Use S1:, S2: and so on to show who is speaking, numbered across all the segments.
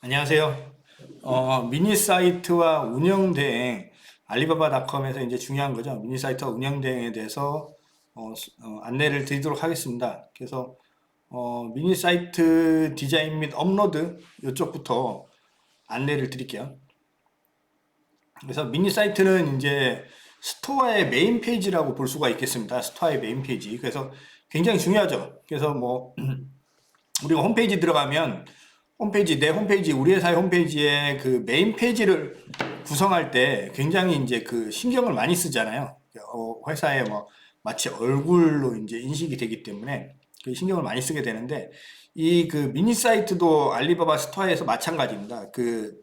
S1: 안녕하세요. 미니 사이트와 운영 대행, 알리바바닷컴에서 이제 중요한 거죠. 미니 사이트와 운영 대행에 대해서 안내를 드리도록 하겠습니다. 그래서 미니 사이트 디자인 및 업로드 이쪽부터 안내를 드릴게요. 그래서 미니 사이트는 이제 스토어의 메인 페이지라고 볼 수가 있겠습니다. 스토어의 메인 페이지. 그래서 굉장히 중요하죠. 그래서 뭐 우리가 홈페이지 들어가면 내 홈페이지, 우리 회사의 홈페이지에 그 메인 페이지를 구성할 때 굉장히 이제 그 신경을 많이 쓰잖아요. 회사에 뭐 마치 얼굴로 이제 인식이 되기 때문에 그 신경을 많이 쓰게 되는데 이 그 미니 사이트도 알리바바 스토어에서 마찬가지입니다. 그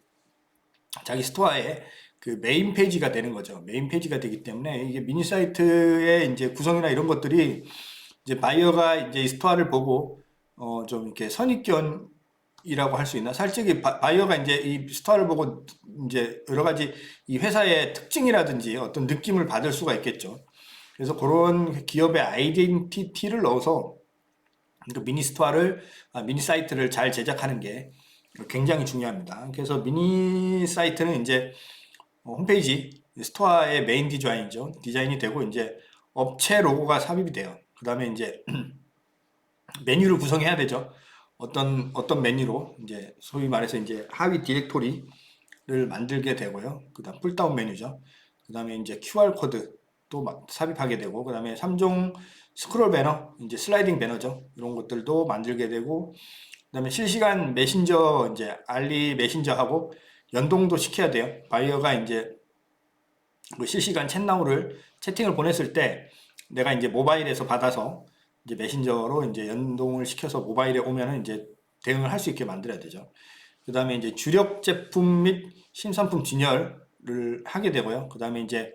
S1: 자기 스토어에 그 메인 페이지가 되는 거죠. 메인 페이지가 되기 때문에 이게 미니 사이트의 이제 구성이나 이런 것들이 이제 바이어가 이제 이 스토어를 보고 좀 이렇게 선입견이라고 할 수 있나? 솔직히 바이어가 이제 이 스토어를 보고 이제 여러 가지 이 회사의 특징이라든지 어떤 느낌을 받을 수가 있겠죠. 그래서 그런 기업의 아이덴티티를 넣어서 그 미니 사이트를 잘 제작하는 게 굉장히 중요합니다. 그래서 미니 사이트는 이제 홈페이지 스토어의 메인 디자인이죠. 디자인이 되고 이제 업체 로고가 삽입이 돼요. 그 다음에 이제 메뉴를 구성해야 되죠. 어떤 메뉴로 이제 소위 말해서 이제 하위 디렉토리를 만들게 되고요. 그다음 풀다운 메뉴죠. 그다음에 이제 QR 코드 또 삽입하게 되고 그다음에 3종 스크롤 배너, 이제 슬라이딩 배너죠. 이런 것들도 만들게 되고 그다음에 실시간 메신저 이제 알리 메신저하고 연동도 시켜야 돼요. 바이어가 이제 그 실시간 채팅을 보냈을 때 내가 이제 모바일에서 받아서 이제 메신저로 이제 연동을 시켜서 모바일에 오면은 이제 대응을 할 수 있게 만들어야 되죠. 그 다음에 이제 주력 제품 및 신상품 진열을 하게 되고요. 그 다음에 이제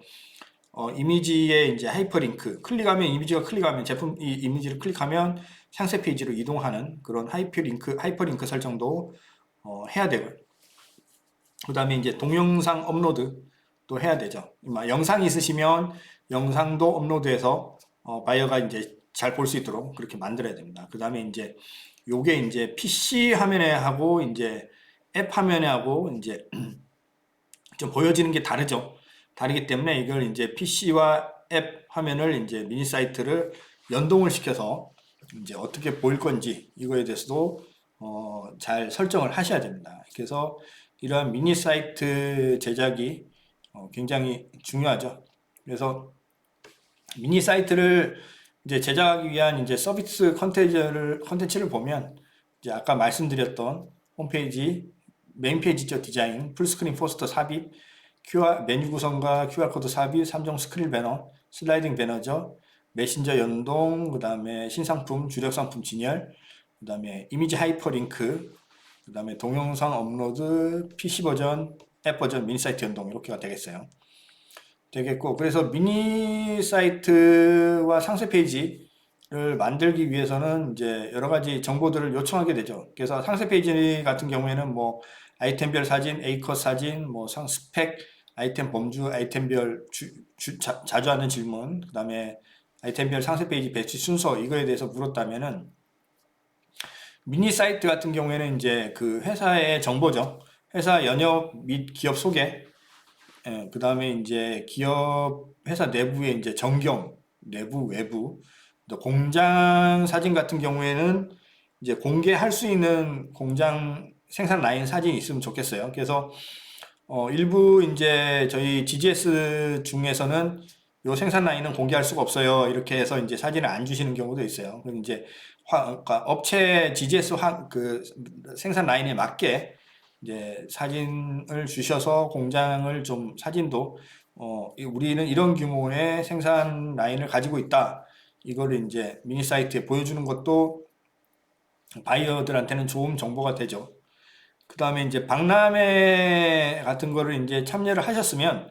S1: 이미지에 이제 하이퍼링크 클릭하면 제품 이 이미지를 클릭하면 상세 페이지로 이동하는 그런 하이퍼링크 설정도 해야 되고요. 그 다음에 이제 동영상 업로드도 해야 되죠. 영상이 있으시면 영상도 업로드해서 바이어가 이제 잘 볼 수 있도록 그렇게 만들어야 됩니다. 그 다음에 이제 요게 이제 PC 화면에 하고 이제 앱 화면에 하고 이제 좀 보여지는 게 다르죠. 다르기 때문에 이걸 이제 PC와 앱 화면을 이제 미니 사이트를 연동을 시켜서 이제 어떻게 보일 건지 이거에 대해서도 잘 설정을 하셔야 됩니다. 그래서 이러한 미니 사이트 제작이 굉장히 중요하죠. 그래서 미니 사이트를 이제 제작하기 위한 이제 서비스 컨텐츠를 보면 이제 아까 말씀드렸던 홈페이지 메인 페이지죠. 디자인, 풀스크린 포스터 삽입, 메뉴 구성과 QR코드 삽입, 3종 스크린 배너, 슬라이딩 배너죠. 메신저 연동, 그 다음에 신상품, 주력 상품 진열, 그 다음에 이미지 하이퍼링크, 그 다음에 동영상 업로드, PC 버전, 앱 버전, 미니 사이트 연동 이렇게가 되겠고 그래서 미니 사이트와 상세 페이지를 만들기 위해서는 이제 여러 가지 정보들을 요청하게 되죠. 그래서 상세 페이지 같은 경우에는 뭐 아이템별 사진, A컷 사진, 뭐 스펙, 아이템 범주, 아이템별 자주 하는 질문, 그 다음에 아이템별 상세 페이지 배치 순서 이거에 대해서 물었다면은 미니 사이트 같은 경우에는 이제 그 회사의 정보죠. 회사 연역 및 기업 소개, 그 다음에 이제 기업 회사 내부의 이제 전경, 내부, 외부, 또 공장 사진 같은 경우에는 이제 공개할 수 있는 공장 생산 라인 사진이 있으면 좋겠어요. 그래서 일부 이제 저희 GGS 중에서는 요 생산 라인은 공개할 수가 없어요. 이렇게 해서 이제 사진을 안 주시는 경우도 있어요. 그럼 이제 그러니까 업체 GGS 그 생산 라인에 맞게 이제 사진을 주셔서 공장을 좀 사진도 우리는 이런 규모의 생산 라인을 가지고 있다. 이거를 이제 미니 사이트에 보여주는 것도 바이어들한테는 좋은 정보가 되죠. 그 다음에 이제 박람회 같은 거를 이제 참여를 하셨으면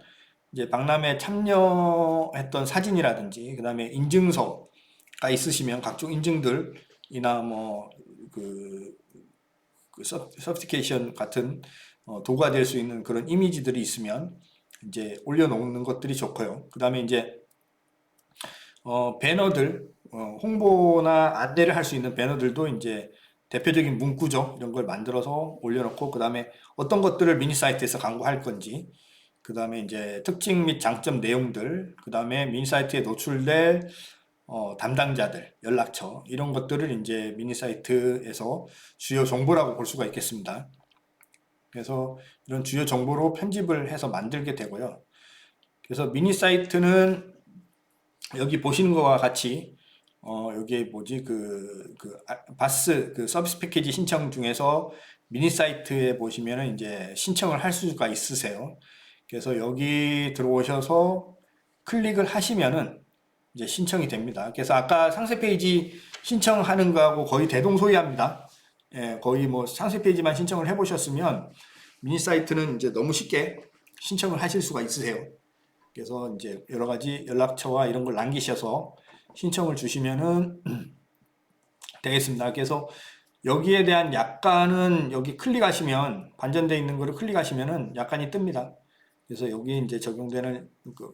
S1: 이제 박람회 참여했던 사진이라든지 그 다음에 인증서가 있으시면 각종 인증들이나 그 서티피케이션 같은 도구가 될 수 있는 그런 이미지들이 있으면 이제 올려놓는 것들이 좋고요. 그 다음에 이제 배너들 홍보나 안내를 할 수 있는 배너들도 이제 대표적인 문구죠. 이런 걸 만들어서 올려놓고 그 다음에 어떤 것들을 미니 사이트에서 광고할 건지 그 다음에 이제 특징 및 장점 내용들 그 다음에 미니 사이트에 노출될 담당자들, 연락처 이런 것들을 이제 미니 사이트에서 주요 정보라고 볼 수가 있겠습니다. 그래서 이런 주요 정보로 편집을 해서 만들게 되고요. 그래서 미니 사이트는 여기 보시는 것과 같이 여기 뭐지 바스 서비스 패키지 신청 중에서 미니 사이트에 보시면은 이제 신청을 할 수가 있으세요. 그래서 여기 들어오셔서 클릭을 하시면은 이제 신청이 됩니다. 그래서 아까 상세 페이지 신청하는 거하고 거의 대동소이합니다. 예, 거의 뭐 상세 페이지만 신청을 해보셨으면 미니 사이트는 이제 너무 쉽게 신청을 하실 수가 있으세요. 그래서 이제 여러 가지 연락처와 이런 걸 남기셔서 신청을 주시면은 되겠습니다. 그래서 여기에 대한 약관은 여기 클릭하시면 반전되어 있는 거를 클릭하시면은 약관이 뜹니다. 그래서 여기 이제 적용되는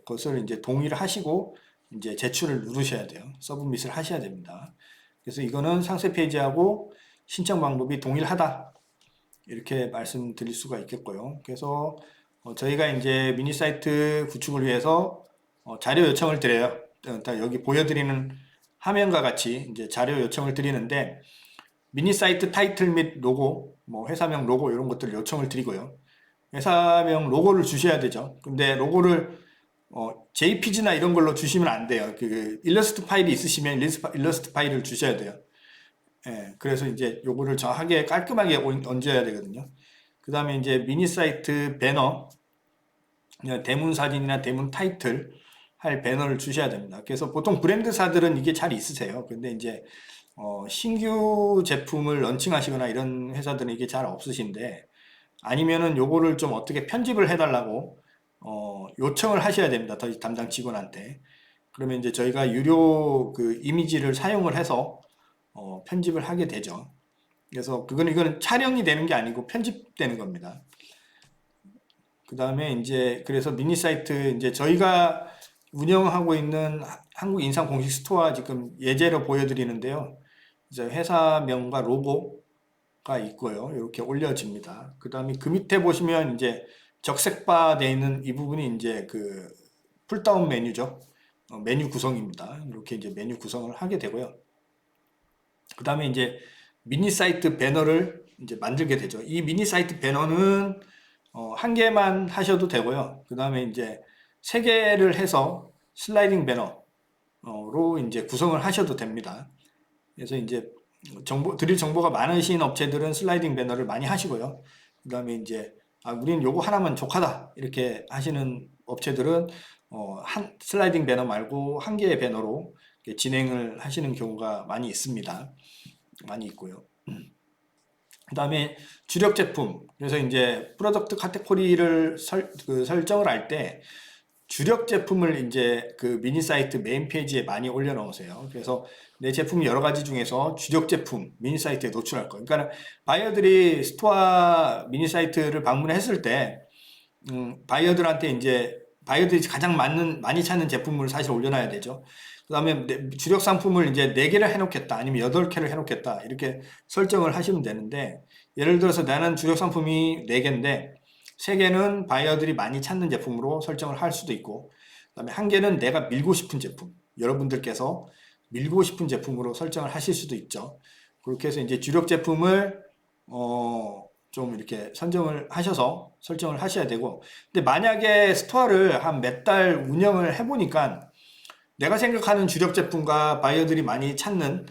S1: 것을 이제 동의를 하시고 이제 제출을 누르셔야 돼요. 서브밋을 하셔야 됩니다. 그래서 이거는 상세 페이지하고 신청 방법이 동일하다. 이렇게 말씀드릴 수가 있겠고요. 그래서 저희가 이제 미니 사이트 구축을 위해서 자료 요청을 드려요. 여기 보여드리는 화면과 같이 이제 자료 요청을 드리는데 미니 사이트 타이틀 및 로고, 뭐 회사명 로고 이런 것들을 요청을 드리고요. 회사명 로고를 주셔야 되죠. 근데 로고를 JPG나 이런 걸로 주시면 안 돼요. 그 일러스트 파일이 있으시면 일러스트 파일을 주셔야 돼요. 예, 그래서 이제 요거를 정확하게 깔끔하게 얹어야 되거든요. 그 다음에 이제 미니 사이트 배너, 대문 사진이나 대문 타이틀 할 배너를 주셔야 됩니다. 그래서 보통 브랜드사들은 이게 잘 있으세요. 근데 이제 신규 제품을 런칭하시거나 이런 회사들은 이게 잘 없으신데 아니면은 요거를 좀 어떻게 편집을 해달라고 요청을 하셔야 됩니다. 담당 직원한테. 그러면 이제 저희가 유료 그 이미지를 사용을 해서 편집을 하게 되죠. 그래서 이거는 촬영이 되는 게 아니고 편집되는 겁니다. 그 다음에 이제 그래서 미니 사이트 이제 저희가 운영하고 있는 한국 인상 공식 스토어 지금 예제로 보여드리는데요. 이제 회사명과 로고가 있고요. 이렇게 올려집니다. 그 다음에 그 밑에 보시면 이제 적색바 되어 있는 이 부분이 이제 그 풀다운 메뉴죠. 메뉴 구성입니다. 이렇게 이제 메뉴 구성을 하게 되고요. 그 다음에 이제 미니 사이트 배너를 이제 만들게 되죠. 이 미니 사이트 배너는 한 개만 하셔도 되고요. 그 다음에 이제 세 개를 해서 슬라이딩 배너로 이제 구성을 하셔도 됩니다. 그래서 이제 드릴 정보가 많으신 업체들은 슬라이딩 배너를 많이 하시고요. 그 다음에 이제 우린 요거 하나만 족하다 이렇게 하시는 업체들은 한 슬라이딩 배너 말고 한 개의 배너로 진행을 하시는 경우가 많이 있습니다. 많이 있고요. 그 다음에 주력 제품. 그래서 이제 프로덕트 카테고리를 설정을 할 때 주력 제품을 이제 그 미니 사이트 메인 페이지에 많이 올려놓으세요. 그래서 내 제품 여러 가지 중에서 주력 제품 미니 사이트에 노출할 거예요. 그러니까 바이어들이 스토어 미니 사이트를 방문했을 때 바이어들한테 이제 바이어들이 가장 많이 찾는 제품을 사실 올려놔야 되죠. 그 다음에 주력 상품을 이제 4개를 해놓겠다 아니면 8개를 해놓겠다 이렇게 설정을 하시면 되는데 예를 들어서 나는 주력 상품이 4개인데 3개는 바이어들이 많이 찾는 제품으로 설정을 할 수도 있고 그 다음에 1개는 내가 밀고 싶은 제품 여러분들께서 밀고 싶은 제품으로 설정을 하실 수도 있죠. 그렇게 해서 이제 주력 제품을 좀 이렇게 선정을 하셔서 설정을 하셔야 되고 근데 만약에 스토어를 한 몇 달 운영을 해보니까 내가 생각하는 주력 제품과 바이어들이 많이 찾는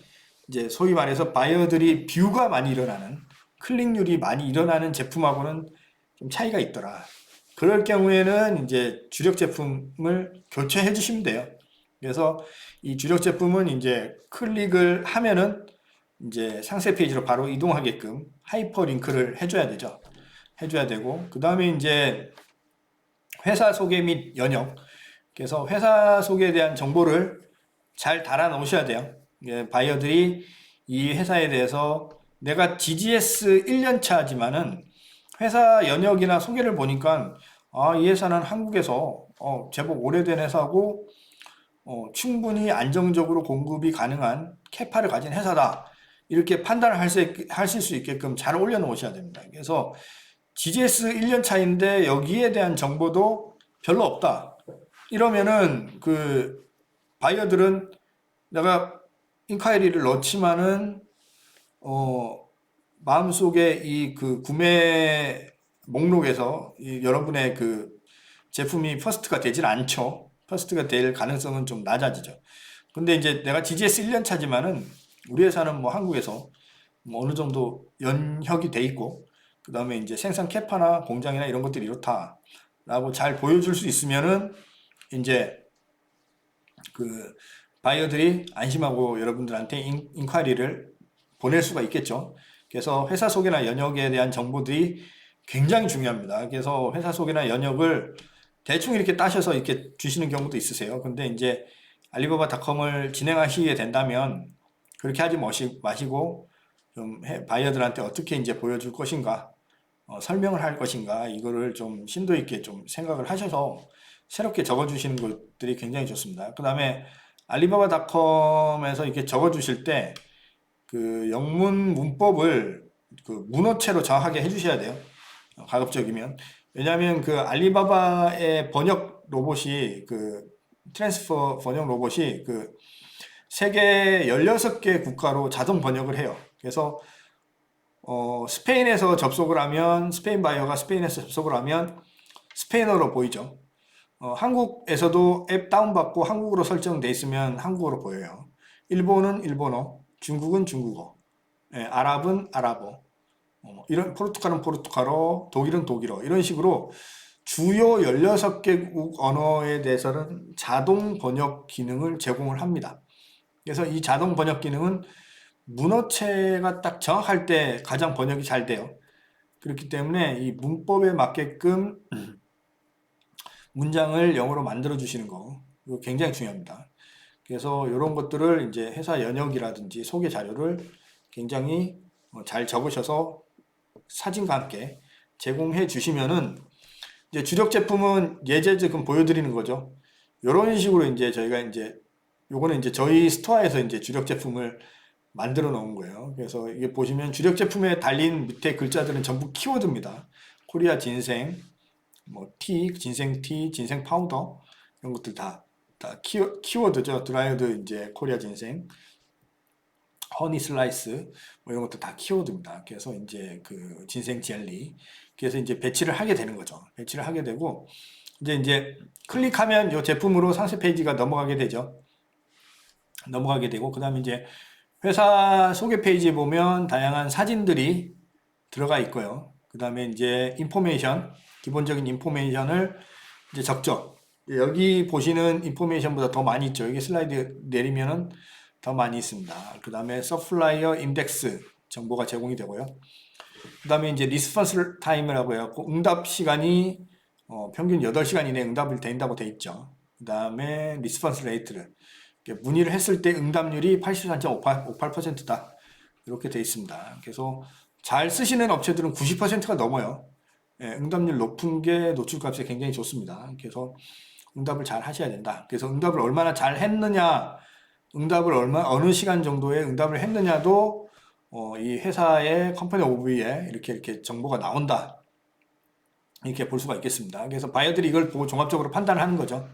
S1: 이제 소위 말해서 바이어들이 뷰가 많이 일어나는 클릭률이 많이 일어나는 제품하고는 좀 차이가 있더라. 그럴 경우에는 이제 주력 제품을 교체해 주시면 돼요. 그래서 이 주력 제품은 이제 클릭을 하면은 이제 상세 페이지로 바로 이동하게끔 하이퍼 링크를 해줘야 되죠. 해줘야 되고 그 다음에 이제 회사 소개 및 연역. 그래서 회사 소개에 대한 정보를 잘 달아 놓으셔야 돼요. 바이어들이 이 회사에 대해서 내가 GGS 1년 차지만은 회사 연역이나 소개를 보니까 이 회사는 한국에서 제법 오래된 회사고 충분히 안정적으로 공급이 가능한 캐파를 가진 회사다. 이렇게 판단을 하실 수 있게끔 잘 올려놓으셔야 됩니다. 그래서 GGS 1년 차인데 여기에 대한 정보도 별로 없다. 이러면은 그 바이어들은 내가 인콰이리를 넣지만은 마음속에 이 그 구매 목록에서 여러분의 그 제품이 퍼스트가 되질 않죠. 퍼스트가 될 가능성은 좀 낮아지죠. 근데 이제 내가 GGS 1년 차지만은 우리 회사는 뭐 한국에서 뭐 어느 정도 연혁이 돼 있고 그 다음에 이제 생산 캐파나 공장이나 이런 것들이 이렇다라고 잘 보여줄 수 있으면은 이제 그 바이어들이 안심하고 여러분들한테 인콰이리를 보낼 수가 있겠죠. 그래서 회사 소개나 연역에 대한 정보들이 굉장히 중요합니다. 그래서 회사 소개나 연역을 대충 이렇게 따셔서 이렇게 주시는 경우도 있으세요. 근데 이제 알리바바닷컴을 진행하시게 된다면 그렇게 하지 마시고 좀 바이어들한테 어떻게 이제 보여줄 것인가, 설명을 할 것인가, 이거를 좀 심도 있게 좀 생각을 하셔서 새롭게 적어주시는 것들이 굉장히 좋습니다. 그 다음에 알리바바닷컴에서 이렇게 적어주실 때 그 영문 문법을 그 문어체로 정확하게 해주셔야 돼요. 가급적이면. 왜냐하면 그 알리바바의 번역 로봇이 그 트랜스퍼 번역 로봇이 그 세계 16개 국가로 자동 번역을 해요. 그래서 스페인에서 접속을 하면 스페인 바이어가 스페인에서 접속을 하면 스페인어로 보이죠. 한국에서도 앱 다운받고 한국어로 설정돼 있으면 한국어로 보여요. 일본은 일본어, 중국은 중국어, 아랍은 아랍어, 이런 포르투갈은 포르투갈어, 독일은 독일어 이런 식으로 주요 16개국 언어에 대해서는 자동 번역 기능을 제공을 합니다. 그래서 이 자동 번역 기능은 문어체가 딱 정확할 때 가장 번역이 잘 돼요. 그렇기 때문에 이 문법에 맞게끔 문장을 영어로 만들어 주시는 거 이거 굉장히 중요합니다. 그래서 이런 것들을 이제 회사 연역이라든지 소개 자료를 굉장히 잘 적으셔서 사진과 함께 제공해 주시면은 이제 주력 제품은 예제 지금 보여드리는 거죠. 이런 식으로 이제 저희가 이제 요거는 이제 저희 스토어에서 이제 주력 제품을 만들어 놓은 거예요. 그래서 이게 보시면 주력 제품에 달린 밑에 글자들은 전부 키워드입니다. 코리아 진생, 뭐 티, 진생 티, 진생 파우더 이런 것들 다 키워드죠. 드라이어드 이제 코리아 진생, 허니 슬라이스 뭐 이런 것도 다 키워드입니다. 그래서 이제 그 진생 젤리 그래서 이제 배치를 하게 되는 거죠. 배치를 하게 되고 이제 클릭하면 이 제품으로 상세 페이지가 넘어가게 되죠. 넘어가게 되고 그다음에 이제 회사 소개 페이지에 보면 다양한 사진들이 들어가 있고요. 그다음에 이제 인포메이션 기본적인 인포메이션을 이제 적죠. 여기 보시는 인포메이션보다 더 많이 있죠. 여기 슬라이드 내리면은 더 많이 있습니다. 그 다음에 서플라이어 인덱스 정보가 제공이 되고요. 그 다음에 이제 리스폰스 타임이라고 해갖고 응답 시간이 평균 8시간 이내에 응답을 된다고 돼 있죠. 그 다음에 리스폰스 레이트를 문의를 했을 때 응답률이 83.58%다. 이렇게 돼 있습니다. 그래서 잘 쓰시는 업체들은 90%가 넘어요. 응답률 높은 게 노출값이 굉장히 좋습니다. 그래서 응답을 잘 하셔야 된다. 그래서 응답을 얼마나 잘 했느냐, 응답을 어느 시간 정도에 응답을 했느냐도 이 회사의 컴퍼니 오브뷰에 이렇게 정보가 나온다. 이렇게 볼 수가 있겠습니다. 그래서 바이어들이 이걸 보고 종합적으로 판단을 하는 거죠.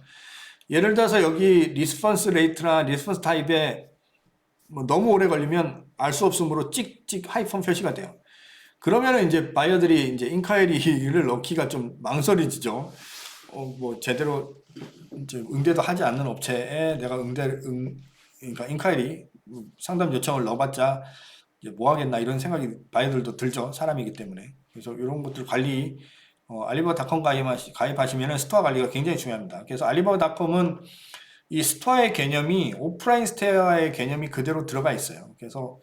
S1: 예를 들어서 여기 리스폰스 레이트나 리스폰스 타입에 뭐 너무 오래 걸리면 알 수 없으므로 찍찍 하이폰 표시가 돼요. 그러면은 이제 바이어들이 이제 인콰이리를 넣기가 좀 망설여지죠. 뭐 제대로 이제 응대도 하지 않는 업체에 내가 그러니까 인콰이리 상담 요청을 넣어봤자 이제 뭐 하겠나 이런 생각이 바이어들도 들죠. 사람이기 때문에. 그래서 이런 것들 관리 알리바바닷컴 가입하시면 스토어 관리가 굉장히 중요합니다. 그래서 알리바바닷컴은 이 스토어의 개념이 오프라인 스토어의 개념이 그대로 들어가 있어요. 그래서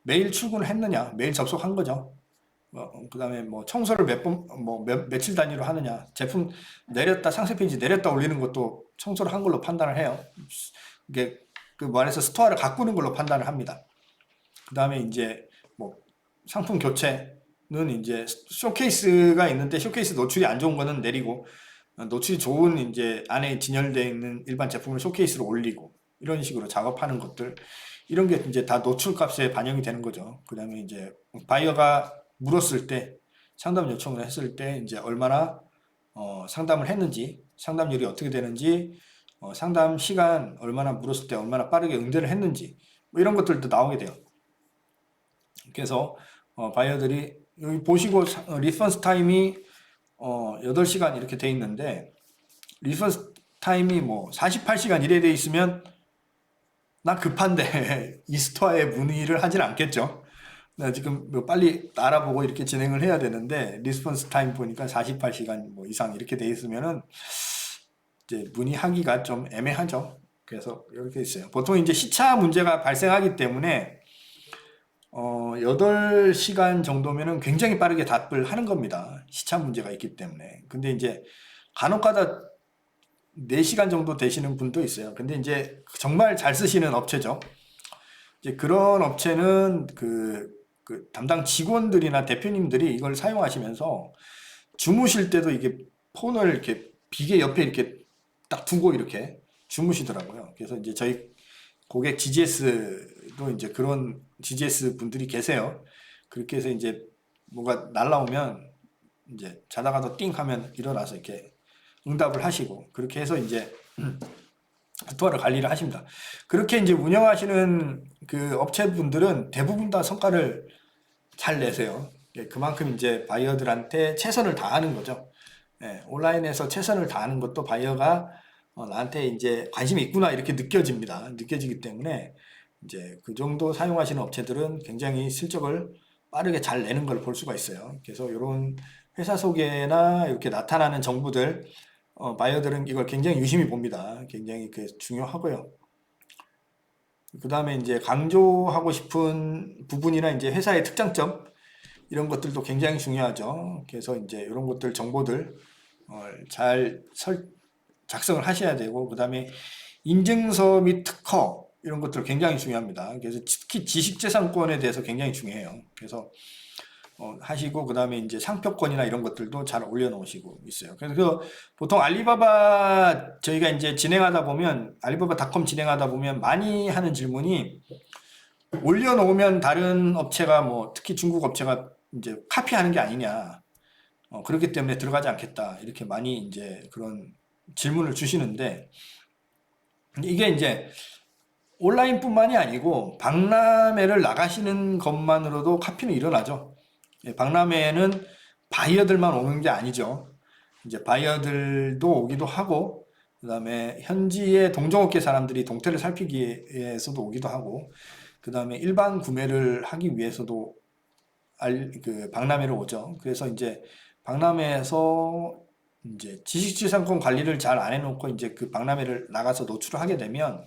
S1: 매일 출근을 했느냐, 매일 접속한 거죠. 그 다음에 뭐 청소를 며칠 단위로 하느냐, 제품 내렸다, 상세 페이지 내렸다 올리는 것도 청소를 한 걸로 판단을 해요. 이게 그 말해서 스토어를 가꾸는 걸로 판단을 합니다. 그 다음에 이제 뭐 상품 교체는 이제 쇼케이스가 있는데 쇼케이스 노출이 안 좋은 거는 내리고 노출이 좋은 이제 안에 진열되어 있는 일반 제품을 쇼케이스로 올리고 이런 식으로 작업하는 것들 이런 게 이제 다 노출값에 반영이 되는 거죠. 그다음에 이제 바이어가 물었을 때 상담 요청을 했을 때 이제 얼마나 상담을 했는지, 상담률이 어떻게 되는지, 상담 시간 얼마나 물었을 때 얼마나 빠르게 응대를 했는지 뭐 이런 것들도 나오게 돼요. 그래서 바이어들이 여기 보시고 리스폰스 타임이 8시간 이렇게 돼 있는데 리스폰스 타임이 뭐 48시간 이래 돼 있으면 나 급한데 이 스토어에 문의를 하진 않겠죠. 나 지금 뭐 빨리 알아보고 이렇게 진행을 해야 되는데 리스폰스 타임 보니까 48시간 뭐 이상 이렇게 돼 있으면은 이제 문의하기가 좀 애매하죠. 그래서 이렇게 있어요. 보통 이제 시차 문제가 발생하기 때문에 8시간 정도면은 굉장히 빠르게 답을 하는 겁니다. 시차 문제가 있기 때문에. 근데 이제 간혹가다 4시간 정도 되시는 분도 있어요. 근데 이제 정말 잘 쓰시는 업체죠. 이제 그런 업체는 그 담당 직원들이나 대표님들이 이걸 사용하시면서 주무실 때도 이게 폰을 이렇게 비계 옆에 이렇게 딱 두고 이렇게 주무시더라고요. 그래서 이제 저희 고객 GGS도 이제 그런 GGS 분들이 계세요. 그렇게 해서 이제 뭐가 날라오면 이제 자다가도 띵 하면 일어나서 이렇게 응답을 하시고 그렇게 해서 이제 스토어를 관리를 하십니다. 그렇게 이제 운영하시는 그 업체분들은 대부분 다 성과를 잘 내세요. 그만큼 이제 바이어들한테 최선을 다하는 거죠. 예, 온라인에서 최선을 다하는 것도 바이어가 나한테 이제 관심이 있구나 이렇게 느껴집니다. 느껴지기 때문에 이제 그 정도 사용하시는 업체들은 굉장히 실적을 빠르게 잘 내는 걸 볼 수가 있어요. 그래서 이런 회사 소개나 이렇게 나타나는 정보들 바이어들은 이걸 굉장히 유심히 봅니다. 굉장히 중요하고요. 그 다음에 이제 강조하고 싶은 부분이나 이제 회사의 특장점 이런 것들도 굉장히 중요하죠. 그래서 이제 이런 것들 정보들 잘 작성을 하셔야 되고 그 다음에 인증서 및 특허 이런 것들 굉장히 중요합니다. 그래서 특히 지식재산권에 대해서 굉장히 중요해요. 그래서 하시고 그 다음에 이제 상표권이나 이런 것들도 잘 올려놓으시고 있어요. 그래서 보통 알리바바 저희가 이제 진행하다 보면 알리바바닷컴 진행하다 보면 많이 하는 질문이 올려놓으면 다른 업체가 뭐 특히 중국 업체가 이제 카피하는 게 아니냐 그렇기 때문에 들어가지 않겠다 이렇게 많이 이제 그런 질문을 주시는데 이게 이제 온라인뿐만이 아니고 박람회를 나가시는 것만으로도 카피는 일어나죠. 박람회에는 바이어들만 오는 게 아니죠. 이제 바이어들도 오기도 하고, 그 다음에 현지의 동종업계 사람들이 동태를 살피기 위해서도 오기도 하고, 그 다음에 일반 구매를 하기 위해서도 박람회를 오죠. 그래서 이제 박람회에서 이제 지식재산권 관리를 잘 안 해놓고 이제 그 박람회를 나가서 노출을 하게 되면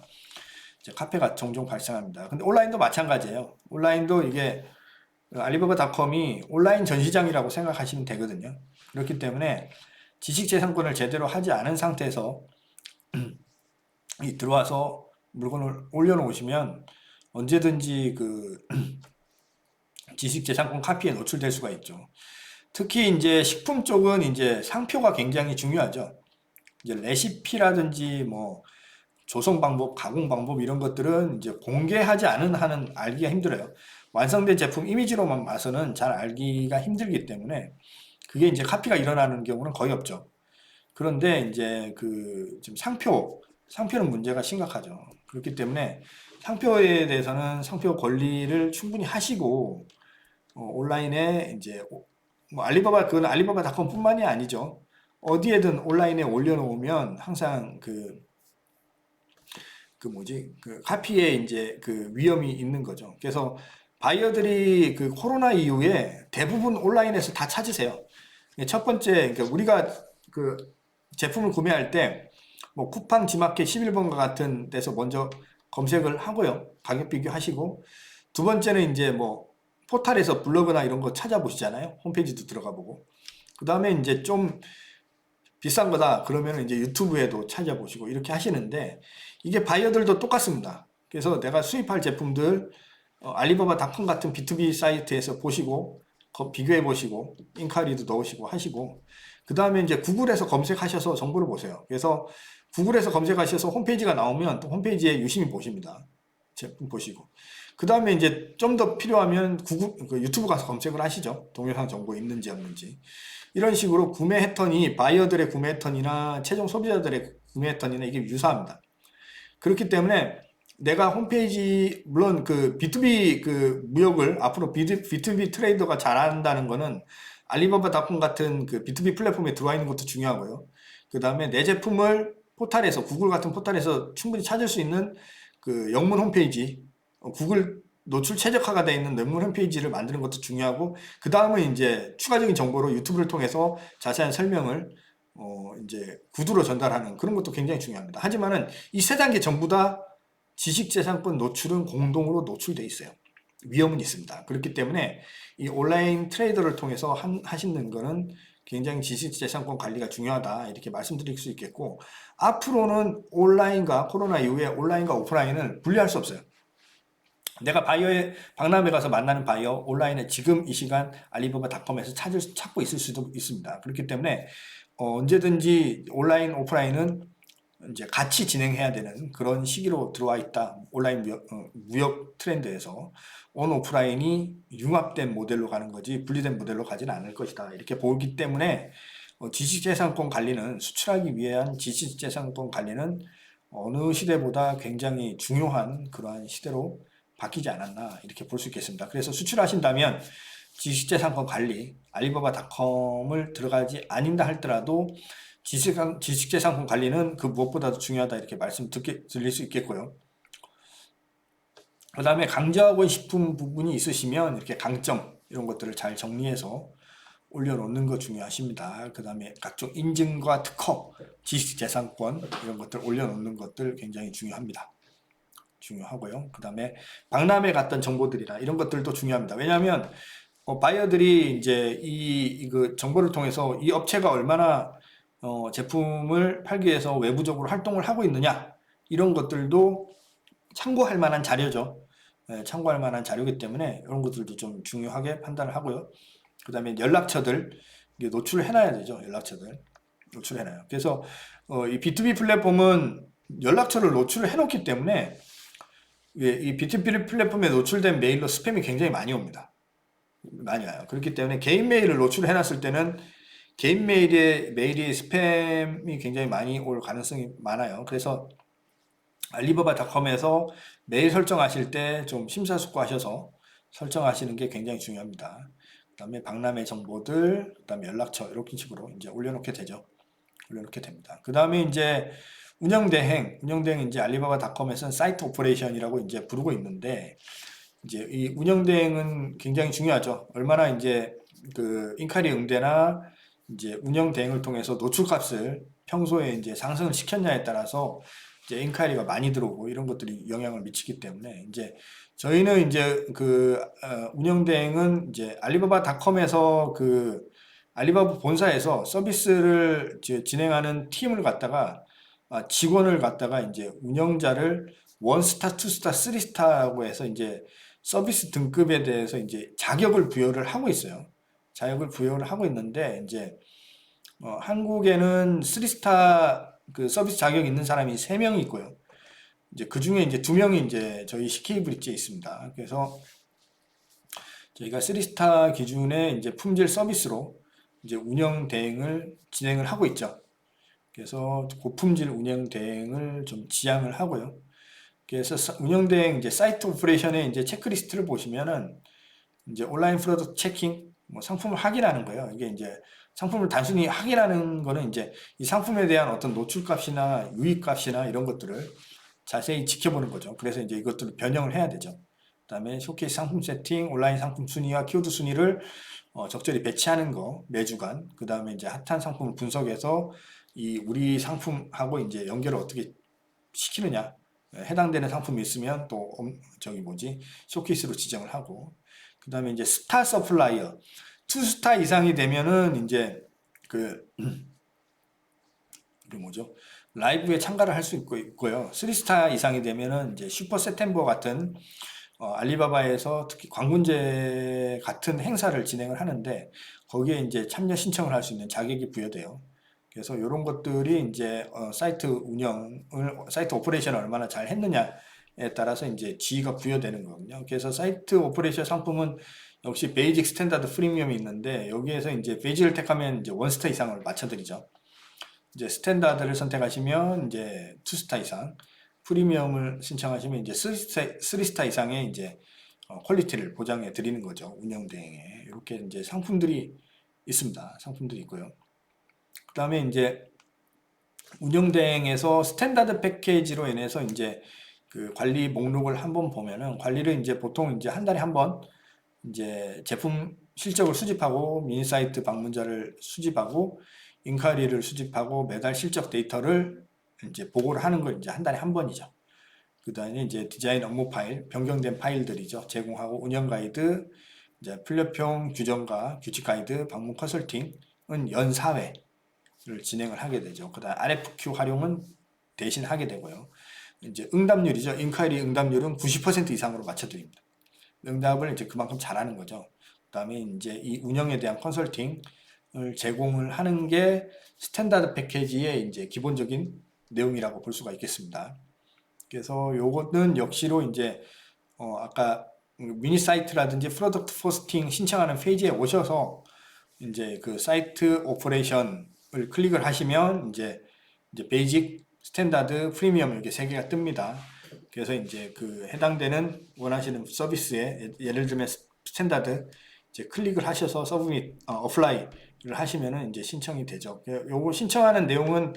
S1: 이제 카페가 종종 발생합니다. 근데 온라인도 마찬가지예요. 온라인도 이게 알리바바닷컴이 온라인 전시장이라고 생각하시면 되거든요. 그렇기 때문에 지식재산권을 제대로 하지 않은 상태에서 들어와서 물건을 올려놓으시면 언제든지 그 지식재산권 카피에 노출될 수가 있죠. 특히 이제 식품 쪽은 이제 상표가 굉장히 중요하죠. 이제 레시피라든지 뭐 조성 방법, 가공 방법 이런 것들은 이제 공개하지 않은 한은 알기가 힘들어요. 완성된 제품 이미지로만 봐서는 잘 알기가 힘들기 때문에 그게 이제 카피가 일어나는 경우는 거의 없죠. 그런데 이제 지금 상표는 문제가 심각하죠. 그렇기 때문에 상표에 대해서는 상표 권리를 충분히 하시고 온라인에 이제 뭐 그건 알리바바닷컴뿐만이 아니죠. 어디에든 온라인에 올려놓으면 항상 카피에 이제 위험이 있는 거죠. 그래서 바이어들이 코로나 이후에 대부분 온라인에서 다 찾으세요. 첫 번째, 그러니까 우리가 제품을 구매할 때 뭐 쿠팡, 지마켓, 11번과 같은 데서 먼저 검색을 하고요. 가격 비교하시고 두 번째는 이제 뭐 포털에서 블로그나 이런 거 찾아보시잖아요. 홈페이지도 들어가 보고 그 다음에 이제 좀 비싼 거다 그러면 이제 유튜브에도 찾아보시고 이렇게 하시는데 이게 바이어들도 똑같습니다. 그래서 내가 수입할 제품들 알리바바닷컴 같은 B2B 사이트에서 보시고 비교해 보시고 인카리도 넣으시고 하시고 그 다음에 이제 구글에서 검색하셔서 정보를 보세요. 그래서 구글에서 검색하셔서 홈페이지가 나오면 또 홈페이지에 유심히 보십니다. 제품 보시고 그 다음에 이제 좀 더 필요하면 유튜브 가서 검색을 하시죠. 동영상 정보 있는지 없는지. 이런 식으로 구매 패턴이 바이어들의 구매 패턴이나 최종 소비자들의 구매 패턴이나 이게 유사합니다. 그렇기 때문에 내가 홈페이지 물론 그 B2B 그 무역을 앞으로 B2B 트레이더가 잘한다는 거는 알리바바닷컴 같은 그 B2B 플랫폼에 들어와 있는 것도 중요하고요. 그 다음에 내 제품을 포탈에서 구글 같은 포탈에서 충분히 찾을 수 있는 그 영문 홈페이지 구글 노출 최적화가 되어 있는 영문 홈페이지를 만드는 것도 중요하고 그 다음은 이제 추가적인 정보로 유튜브를 통해서 자세한 설명을 이제 구두로 전달하는 그런 것도 굉장히 중요합니다. 하지만은 이 세 단계 전부 다 지식재산권 노출은 공동으로 노출돼 있어요. 위험은 있습니다. 그렇기 때문에 이 온라인 트레이더를 통해서 하시는 거는 굉장히 지식재산권 관리가 중요하다 이렇게 말씀드릴 수 있겠고 앞으로는 온라인과 코로나 이후에 온라인과 오프라인을 분리할 수 없어요. 내가 바이어의 박람회 가서 만나는 바이어 온라인에 지금 이 시간 알리바바닷컴에서 찾고 있을 수도 있습니다. 그렇기 때문에 언제든지 온라인 오프라인은 이제 같이 진행해야 되는 그런 시기로 들어와 있다. 온라인 무역 트렌드에서 온 오프라인이 융합된 모델로 가는 거지 분리된 모델로 가지는 않을 것이다. 이렇게 보기 때문에 지식재산권 관리는 수출하기 위한 지식재산권 관리는 어느 시대보다 굉장히 중요한 그러한 시대로 바뀌지 않았나 이렇게 볼 수 있겠습니다. 그래서 수출하신다면 지식재산권 관리 알리바바닷컴을 들어가지 아닌다 할더라도 지식재산권 관리는 그 무엇보다도 중요하다 이렇게 드릴 수 있겠고요. 그 다음에 강조하고 싶은 부분이 있으시면 이렇게 강점 이런 것들을 잘 정리해서 올려놓는 거 중요하십니다. 그 다음에 각종 인증과 특허, 지식재산권 이런 것들 올려놓는 것들 굉장히 중요하고요. 그 다음에 박람회 갔던 정보들이나 이런 것들도 중요합니다. 왜냐하면 바이어들이 이제 그 정보를 통해서 이 업체가 얼마나 제품을 팔기 위해서 외부적으로 활동을 하고 있느냐 이런 것들도 참고할 만한 자료죠. 참고할 만한 자료이기 때문에 이런 것들도 좀 중요하게 판단을 하고요. 그 다음에 연락처들 노출을 해놔야 되죠. 연락처들 노출해놔요. 그래서 이 B2B 플랫폼은 연락처를 노출을 해놓기 때문에 이 B2B 플랫폼에 노출된 메일로 스팸이 굉장히 많이 옵니다. 많이 와요. 그렇기 때문에 개인 메일을 노출해놨을 때는 개인 메일이 스팸이 굉장히 많이 올 가능성이 많아요. 그래서 알리바바닷컴에서 메일 설정하실 때 좀 심사숙고하셔서 설정하시는 게 굉장히 중요합니다. 그 다음에 박람회 정보들, 그 다음에 연락처 이렇게 식으로 이제 올려놓게 되죠. 올려놓게 됩니다. 그 다음에 이제 운영대행 이제 알리바바닷컴에서는 사이트 오퍼레이션이라고 이제 부르고 있는데 이제 이 운영대행은 굉장히 중요하죠. 얼마나 이제 그 인카리 응대나 이제 운영대행을 통해서 노출값을 평소에 이제 상승을 시켰냐에 따라서 이제 인카리가 많이 들어오고 이런 것들이 영향을 미치기 때문에 이제 저희는 이제 그 운영대행은 이제 알리바바닷컴에서 그 알리바바 본사에서 서비스를 진행하는 팀을 갖다가 직원을 갖다가 이제 운영자를 원스타, 투스타, 쓰리스타라고 해서 이제 서비스 등급에 대해서 이제 자격을 부여를 하고 있어요. 자격을 부여를 하고 있는데 이제 한국에는 쓰리스타 그 서비스 자격 있는 사람이 3명이 있고요. 이제 그 중에 이제 2명이 이제 저희 CK 브릿지에 있습니다. 그래서 저희가 쓰리스타 기준의 이제 품질 서비스로 이제 운영 대행을 진행을 하고 있죠. 그래서 고품질 운영 대행을 좀 지향을 하고요. 그래서 운영 대행 이제 사이트 오퍼레이션의 이제 체크리스트를 보시면은 이제 온라인 프로덕트 체킹, 뭐 상품을 확인하는 거예요. 이게 이제 상품을 단순히 확인하는 거는 이제 이 상품에 대한 어떤 노출값이나 유입값이나 이런 것들을 자세히 지켜보는 거죠. 그래서 이제 이것들을 변형을 해야 되죠. 그다음에 쇼케이스 상품 세팅, 온라인 상품 순위와 키워드 순위를 적절히 배치하는 거 매주간. 그다음에 이제 핫한 상품을 분석해서 이 우리 상품하고 이제 연결을 어떻게 시키느냐. 해당되는 상품이 있으면 또 쇼케이스로 지정을 하고. 그다음에 이제 스타 서플라이어 2스타 이상이 되면은 이제 라이브에 참가를 할 수 있고요. 3스타 이상이 되면은 이제 슈퍼 세템버 같은 알리바바에서 특히 광군제 같은 행사를 진행을 하는데 거기에 이제 참여 신청을 할 수 있는 자격이 부여돼요. 그래서 이런 것들이 이제 사이트 오퍼레이션을 얼마나 잘 했느냐에 따라서 이제 지위가 부여되는 거거든요. 그래서 사이트 오퍼레이션 상품은 역시 베이직, 스탠다드, 프리미엄이 있는데 여기에서 이제 베이직을 택하면 이제 원스타 이상을 맞춰드리죠. 이제 스탠다드를 선택하시면 이제 투스타 이상, 프리미엄을 신청하시면 이제 3스타 이상의 이제 퀄리티를 보장해 드리는 거죠. 운영 대행에 이렇게 이제 상품들이 있습니다. 상품들이 있고요. 그 다음에 이제 운영 대행에서 스탠다드 패키지로 인해서 이제 그 관리 목록을 한번 보면은 관리를 이제 보통 이제 한 달에 한 번 이제 제품 실적을 수집하고 미니 사이트 방문자를 수집하고 인카리를 수집하고 매달 실적 데이터를 이제 보고를 하는 걸 이제 한 달에 한 번이죠. 그 다음에 이제 디자인 업무 파일, 변경된 파일들이죠. 제공하고 운영 가이드, 이제 플랫폼 규정과 규칙 가이드, 방문 컨설팅은 연 4회를 진행을 하게 되죠. 그 다음 RFQ 활용은 대신 하게 되고요. 이제 응답률이죠. 인카이리 응답률은 90% 이상으로 맞춰드립니다. 응답을 이제 그만큼 잘하는 거죠. 그 다음에 이제 이 운영에 대한 컨설팅을 제공을 하는 게 스탠다드 패키지의 이제 기본적인 내용이라고 볼 수가 있겠습니다. 그래서 요거는 역시로 이제 아까 미니 사이트라든지 프로덕트 포스팅 신청하는 페이지에 오셔서 이제 그 사이트 오퍼레이션을 클릭을 하시면 이제 베이직, 스탠다드, 프리미엄 이렇게 세 개가 뜹니다. 그래서 이제 그 해당되는 원하시는 서비스에 예를 들면 스탠다드 이제 클릭을 하셔서 서브밋, 어플라이를 하시면은 이제 신청이 되죠. 요거 신청하는 내용은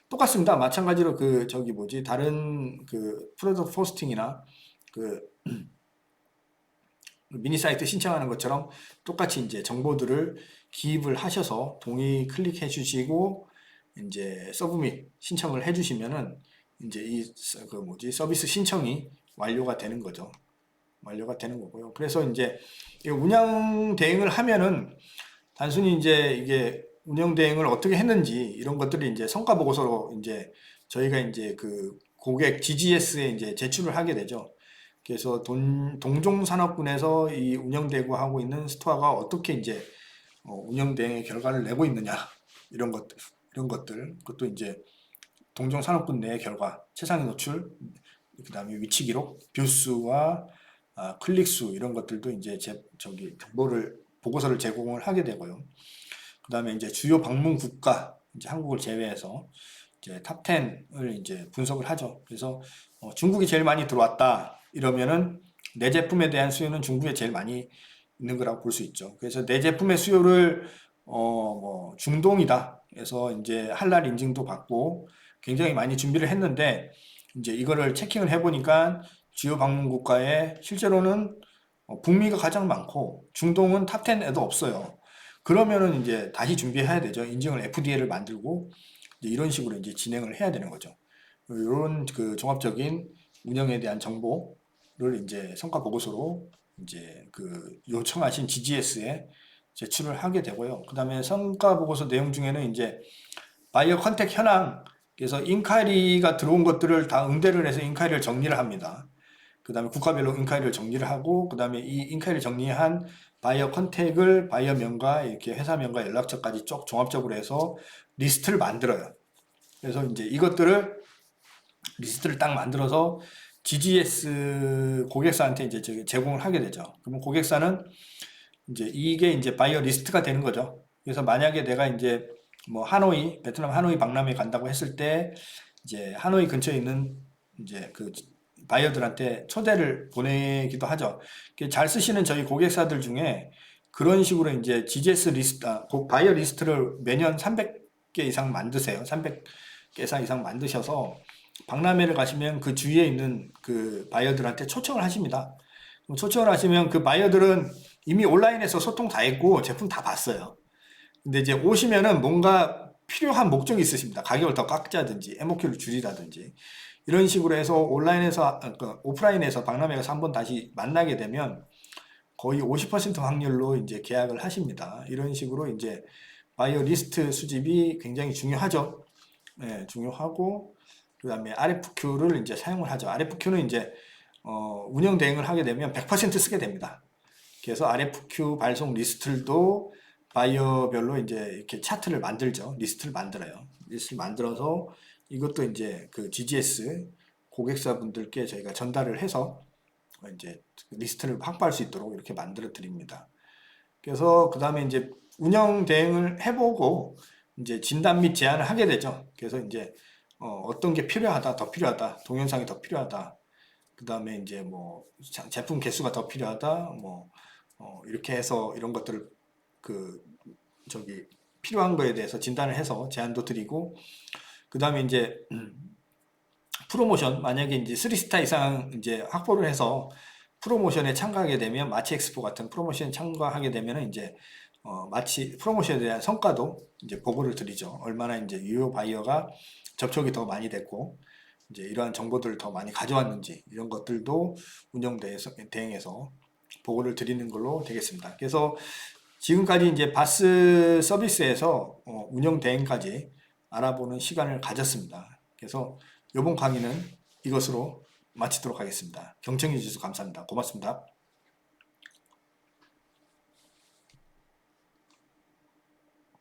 S1: 똑같습니다. 마찬가지로 그 저기 뭐지 다른 그 프로덕트 포스팅이나 그 미니 사이트 신청하는 것처럼 똑같이 이제 정보들을 기입을 하셔서 동의 클릭해 주시고 이제 서브밋 신청을 해 주시면은 이제 이 그 뭐지 서비스 신청이 완료가 되는 거죠. 완료가 되는 거고요. 그래서 이제 운영 대행을 하면은 단순히 이제 이게 운영 대행을 어떻게 했는지 이런 것들이 이제 성과 보고서로 이제 저희가 이제 그 고객 GGS에 이제 제출을 하게 되죠. 그래서 동종산업군에서 이 운영되고 하고 있는 스토어가 어떻게 이제 운영 대행의 결과를 내고 있느냐 이런 것들 그것도 이제 동종산업군 내의 결과 최상위 노출 그 다음에 위치 기록 뷰수와 클릭 수 이런 것들도 이제 저기 정보를 보고서를 제공을 하게 되고요. 그 다음에 이제 주요 방문 국가 이제 한국을 제외해서 이제 탑 10을 이제 분석을 하죠. 그래서 중국이 제일 많이 들어왔다 이러면은 내 제품에 대한 수요는 중국에 제일 많이 있는 거라고 볼 수 있죠. 그래서 내 제품의 수요를 뭐 중동이다. 그래서 이제 할랄 인증도 받고 굉장히 많이 준비를 했는데 이제 이거를 체킹을 해보니까 주요 방문 국가에 실제로는 북미가 가장 많고 중동은 탑 10에도 없어요. 그러면은 이제 다시 준비해야 되죠. 인증을 FDA를 만들고 이런 식으로 이제 진행을 해야 되는 거죠. 이런 그 종합적인 운영에 대한 정보를 이제 성과 보고서로 이제 그 요청하신 GGS에 제출을 하게 되고요. 그 다음에 성과 보고서 내용 중에는 이제 바이어 컨택 현황, 그래서 인카이리가 들어온 것들을 다 응대를 해서 인카이리를 정리를 합니다. 그 다음에 국가별로 인카이리를 정리를 하고, 그 다음에 이 인카이리를 정리한 바이어 컨택을 바이어명과 이렇게 회사명과 연락처까지 쭉 종합적으로 해서 리스트를 만들어요. 그래서 이제 이것들을 리스트를 딱 만들어서 GGS 고객사한테 이제 제공을 하게 되죠. 그러면 고객사는 이제 이게 이제 바이어 리스트가 되는 거죠. 그래서 만약에 내가 이제 뭐 하노이, 베트남 하노이 박람회 간다고 했을 때 이제 하노이 근처에 있는 이제 그 바이어들한테 초대를 보내기도 하죠. 잘 쓰시는 저희 고객사들 중에 그런 식으로 이제 GGS 리스트, 바이어 리스트를 매년 300개 이상 만드세요. 300개사 이상 만드셔서 박람회를 가시면 그 주위에 있는 그 바이어들한테 초청을 하십니다. 초청을 하시면 그 바이어들은 이미 온라인에서 소통 다 했고 제품 다 봤어요. 근데 이제 오시면은 뭔가 필요한 목적이 있으십니다. 가격을 더 깎자든지 MOQ를 줄이다든지 이런 식으로 해서 온라인에서 그러니까 오프라인에서 박람회 가서 한번 다시 만나게 되면 거의 50% 확률로 이제 계약을 하십니다. 이런 식으로 이제 바이어 리스트 수집이 굉장히 중요하죠. 네, 중요하고 그다음에 RFQ를 이제 사용을 하죠. RFQ는 이제 운영 대행을 하게 되면 100% 쓰게 됩니다. 그래서 RFQ 발송 리스트도 바이어별로 이제 이렇게 차트를 만들죠. 리스트를 만들어요. 리스트를 만들어서 이것도 이제 그 GGS 고객사분들께 저희가 전달을 해서 이제 리스트를 확보할 수 있도록 이렇게 만들어 드립니다. 그래서 그 다음에 이제 운영 대행을 해보고 이제 진단 및 제안을 하게 되죠. 그래서 이제 어떤 게 필요하다, 더 필요하다, 동영상이 더 필요하다. 그 다음에 이제 뭐 제품 개수가 더 필요하다, 뭐 이렇게 해서 이런 것들을 그 저기 필요한 거에 대해서 진단을 해서 제안도 드리고, 그 다음에 이제 프로모션, 만약에 이제 3스타 이상 이제 확보를 해서 프로모션에 참가하게 되면, 마치 엑스포 같은 프로모션에 참가하게 되면 이제 마치 프로모션에 대한 성과도 이제 보고를 드리죠. 얼마나 이제 유효 바이어가 접촉이 더 많이 됐고, 이제 이러한 정보들을 더 많이 가져왔는지, 이런 것들도 운영 대행에서 보고를 드리는 걸로 되겠습니다. 그래서 지금까지 이제 바스 서비스에서 운영 대행까지 알아보는 시간을 가졌습니다. 그래서 이번 강의는 이것으로 마치도록 하겠습니다. 경청해 주셔서 감사합니다. 고맙습니다.